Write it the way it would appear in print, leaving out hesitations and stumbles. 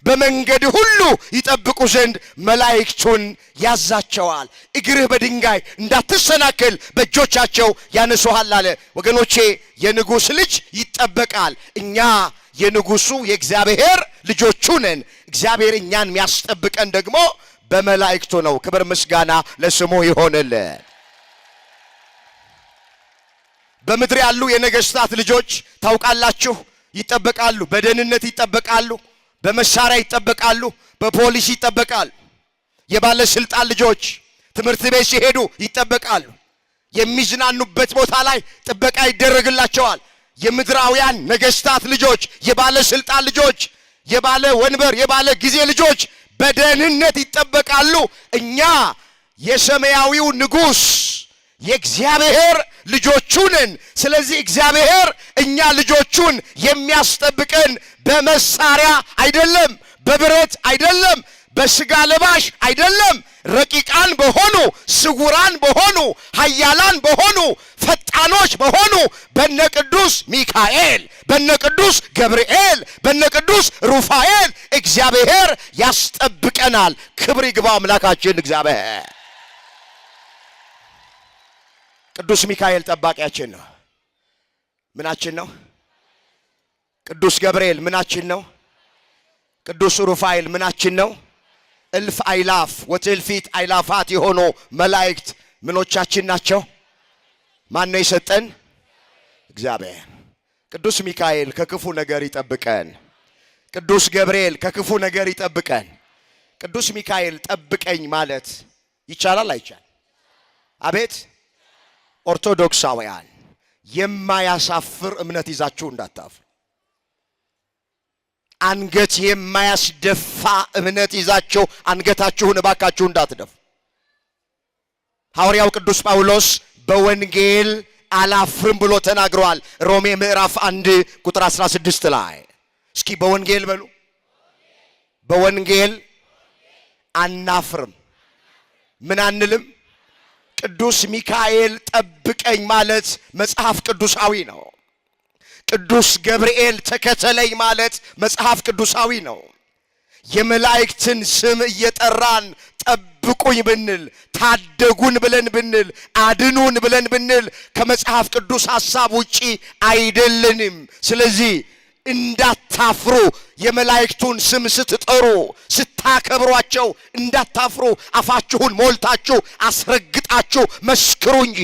በመንገድ ሁሉ ይጠብቁ ዘንድ መላእክቱን ያዛቸዋል። እግርህ በድንጋይ እንዳትሰናከል በእጆቻቸው ያነሱሃል አለ። ወገኖቼ የንጉሥ ልጅ ይጠበቃል። እኛ የንጉሱ የእግዚአብሔር ልጆቹ ነን። እግዚአብሔር እኛን የሚያስጠብቀን ደግሞ በመላእክቱ ነው። ክብር ምስጋና ለስሙ ይሆንልን። በምድር ያሉ የነገስታት ልጆች ታውቃላችሁ ይጠበቃሉ። በደህንነት ይጠበቃሉ፣ በመሳሪያ ይጠበቃሉ፣ በፖሊስ ይጠበቃሉ። የባለስልጣን ልጆች ትምህርት ቤት ሲሄዱ ይጠበቃሉ። የሚዝናኑበት ቦታ ላይ ጥበቃ ይደረግላቸዋል። የምድራውያን ነገስታት ልጆች፣ የባለስልጣን ልጆች፣ የባለ ወንበር የባለ ጊዜ ልጆች በደህንነት ይጠበቃሉ። እኛ የሰማያዊው ንጉስ የእግዚአብሔር ልጆቹ ነን። ስለዚህ እግዚአብሔር እኛ ልጆቹን የሚያስጠብቀን በመሳሪያ አይደለም፣ በብረት አይደለም፣ በስጋ ለባሽ አይደለም። ረቂቃን በሆኑ ስውራን በሆኑ ኃያላን በሆኑ ፈጣኖች በሆኑ በነቅዱስ ሚካኤል፣ በነቅዱስ ገብርኤል፣ በነቅዱስ ሩፋኤል እግዚአብሔር ያስጠብቀናል። ክብር ይግባው አምላካችን እግዚአብሔር። ቅዱስ ሚካኤል ጠባቂያችን ነው። ምናችን ነው? ቅዱስ ገብርኤል ምናችን ነው? ቅዱስ ሩፋኤል ምናችን ነው? እልፍ አይላፍ ወትእልፊት አይላፋት የሆኑ መላእክት ምኖቻችን ናቸው? ማን ነው የሰጠን? እግዚአብሔር። ቅዱስ ሚካኤል ከክፉ ነገር ይጠብቀን። ቅዱስ ገብርኤል ከክፉ ነገር ይጠብቀን። ቅዱስ ሚካኤል ጠብቀኝ ማለት ይቻላል አይቻል? አቤት ኦርቶዶክሳውያን የማያሳፍር እምነት ይዛችሁ እንዳታፍሩ። አንገት የማያስደፋ እምነት ይዛችሁ አንገታችሁን እባካችሁ እንዳትደፉ። ሐዋርያው ቅዱስ ጳውሎስ በወንጌል አላፍርም ብሎ ተናግሯል። ሮሜ ምዕራፍ 1 ቁጥር 16 ላይ እስኪ በወንጌል በሉ። በወንጌል አናፍርም። ምን አንልም? ቅዱስ ሚካኤል ጠብቀኝ ማለት መጽሐፍ ቅዱሳዊ ነው። ቅዱስ ገብርኤል ተከተለኝ ማለት መጽሐፍ ቅዱሳዊ ነው። የመላእክትን ስም እየጠራን ጠብቁኝ ብንል፣ ታደጉን ብለን ብንል፣ አድኑን ብለን ብንል ከመጽሐፍ ቅዱስ ሐሳብ ውጪ አይደለንም። ስለዚህ እንዳታፍሩ፣ የመላእክቱን ስም ስትጠሩ ስታከብሯቸው እንዳታፍሩ። አፋችሁን ሞልታችሁ አስረግጣችሁ መስክሩ እንጂ